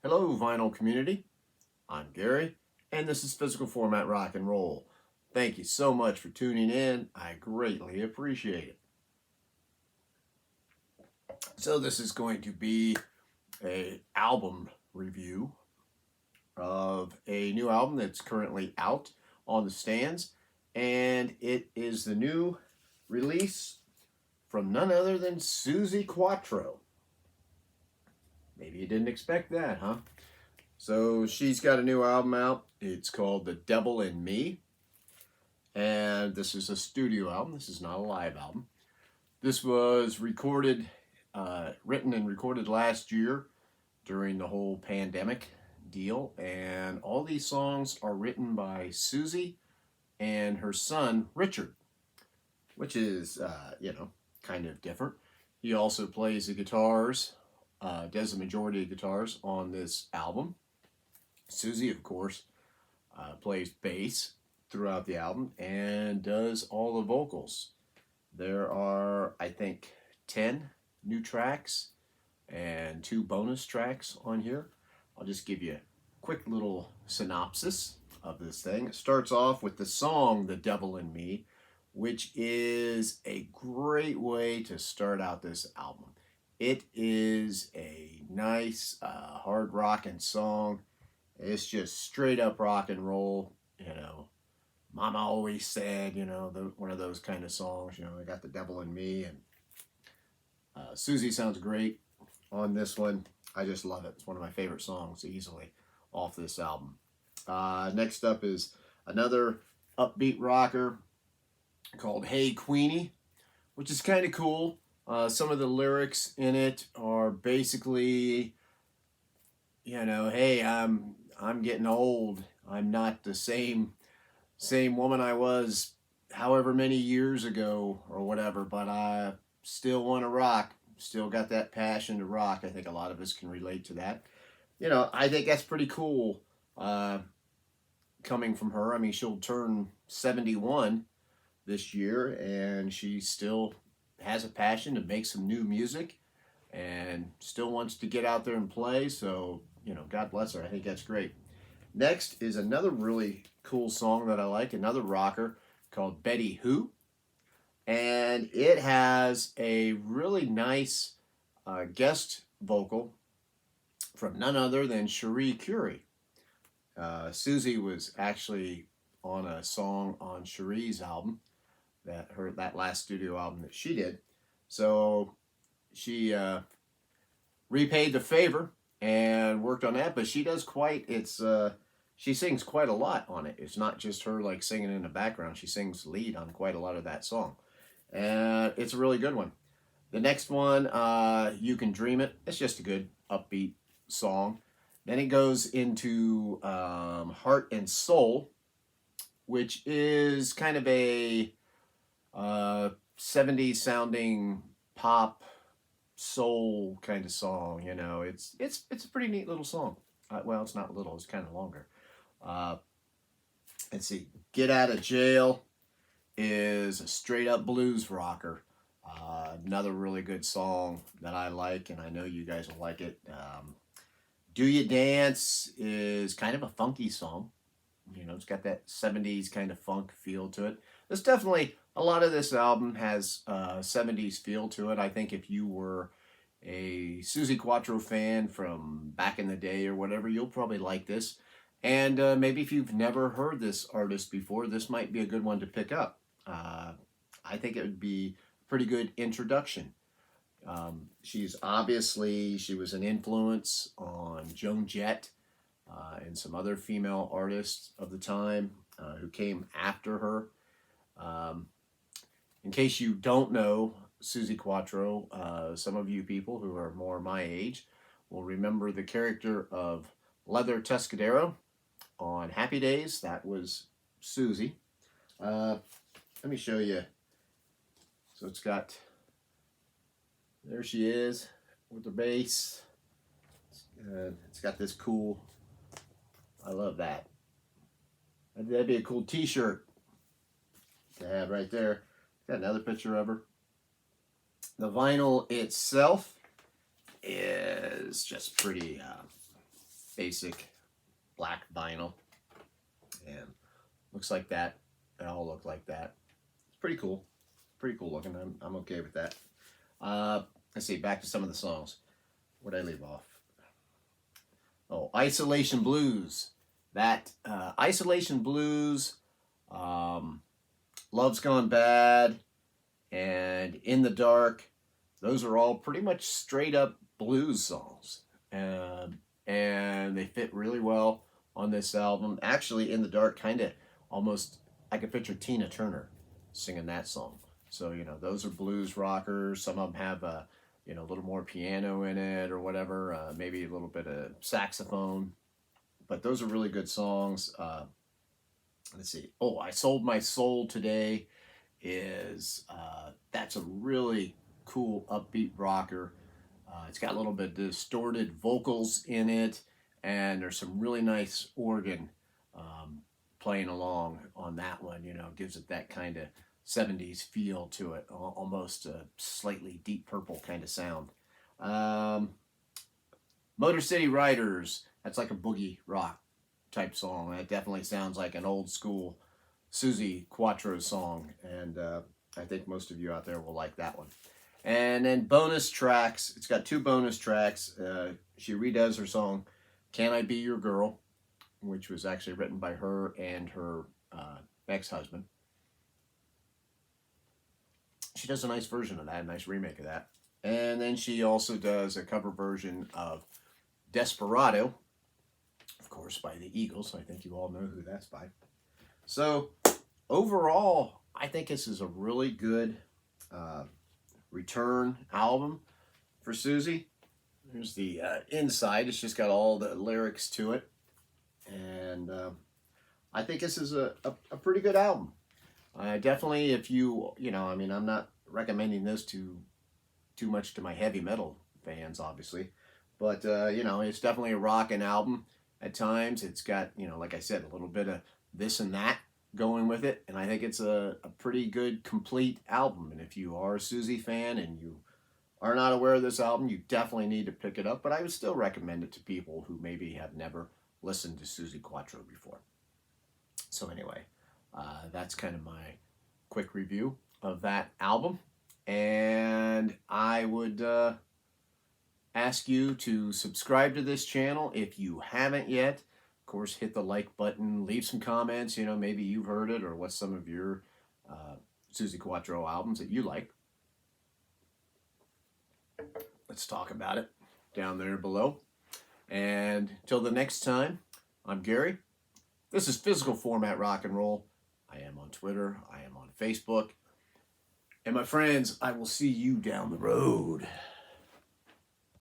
Hello, vinyl community. I'm Gary, and this is Physical Format Rock and Roll. Thank you so much for tuning in. I greatly appreciate it. So this is going to be a album review of a new album that's currently out on the stands, and it is the new release from none other than Suzi Quatro. Maybe you didn't expect that, huh? So she's got a new album out. It's called The Devil in Me. And this is a studio album. This is not a live album. This was recorded, written and recorded last year during the whole pandemic deal. And all these songs are written by Suzi and her son, Richard, which is, kind of different. He also plays the guitars, does the majority of guitars on this album. Suzi, of course, plays bass throughout the album and does all the vocals. There are, I think, 10 new tracks and 2 bonus tracks on here. I'll just give you a quick little synopsis of this thing. It starts off with the song The Devil in Me, which is a great way to start out this album. It is a nice hard rockin' song. It's just straight up rock and roll, Mama always said, one of those kind of songs, I got the devil in me. And Suzi sounds great on this one. I just love it. It's one of my favorite songs easily off this album. Next up is another upbeat rocker called Hey Queenie, which is kind of cool. Some of the lyrics in it are basically, hey, I'm getting old. I'm not the same woman I was however many years ago or whatever, but I still want to rock. Still got that passion to rock. I think a lot of us can relate to that. I think that's pretty cool coming from her. I mean, she'll turn 71 this year, and she still has a passion to make some new music and still wants to get out there and play. So, God bless her. I think that's great. Next is another really cool song that I like, another rocker called Betty Who. And it has a really nice guest vocal from none other than Cherie Currie. Suzi was actually on a song on Cherie's album, that last studio album that she did. So she repaid the favor and worked on that, but she does she sings quite a lot on it. It's not just her like singing in the background. She sings lead on quite a lot of that song. And it's a really good one. The next one, You Can Dream It. It's just a good upbeat song. Then it goes into Heart and Soul, which is kind of a 70s sounding pop soul kind of song. It's a pretty neat little song. Well, it's not little, it's kind of longer. Let's see. Get Out of Jail is a straight up blues rocker. Another really good song that I like, and I know you guys will like it. Do You Dance is kind of a funky song. It's got that 70s kind of funk feel to it. There's definitely a lot of this album has 70s feel to it. I think if you were a Suzi Quatro fan from back in the day or whatever, you'll probably like this. And maybe if you've never heard this artist before, this might be a good one to pick up. I think it would be a pretty good introduction. She was an influence on Joan Jett and some other female artists of the time who came after her. In case you don't know Suzi Quatro, some of you people who are more my age will remember the character of Leather Tuscadero on Happy Days. That was Suzi. Let me show you. So there she is with the bass. It's got this cool, I love that. That'd be a cool t-shirt to have right there. Got another picture of her. The vinyl itself is just pretty basic black vinyl. And looks like that. They all look like that. It's pretty cool. Pretty cool looking. I'm okay with that. Let's see, back to some of the songs. Where'd I leave off? Oh, Isolation Blues. That Isolation Blues, Love's Gone Bad, and In the Dark. Those are all pretty much straight up blues songs. And they fit really well on this album. Actually, In the Dark, kind of almost, I could picture Tina Turner singing that song. So, you know, those are blues rockers. Some of them have a little more piano in it or whatever, maybe a little bit of saxophone. But those are really good songs. Let's see. Oh, I Sold My Soul Today that's a really cool upbeat rocker. It's got a little bit of distorted vocals in it, and there's some really nice organ playing along on that one. You know, gives it that kind of 70s feel to it, almost a slightly Deep Purple kind of sound. Motor City Riders, that's like a boogie rock type song. That definitely sounds like an old school Suzi Quatro song, and I think most of you out there will like that one. And then bonus tracks, it's got 2 bonus tracks. She redoes her song, Can I Be Your Girl, which was actually written by her and her ex-husband. She does a nice version of that, a nice remake of that. And then she also does a cover version of Desperado, of course, by the Eagles. I think you all know who that's by. So, overall, I think this is a really good return album for Suzi. There's the inside. It's just got all the lyrics to it. And I think this is a pretty good album. Definitely, if I'm not recommending this too much to my heavy metal fans, obviously. But, it's definitely a rockin' album at times. It's got, like I said, a little bit of this and that going with it. And I think it's a pretty good, complete album. And if you are a Suzi fan and you are not aware of this album, you definitely need to pick it up. But I would still recommend it to people who maybe have never listened to Suzi Quatro before. So anyway, that's kind of my quick review of that album. And I would ask you to subscribe to this channel if you haven't yet. Of course, hit the like button, leave some comments, maybe you've heard it or what's some of your Suzi Quatro albums that you like. Let's talk about it down there below. And till the next time, I'm Gary. This is Physical Format Rock and Roll. I am on Twitter. I am on Facebook. And my friends, I will see you down the road.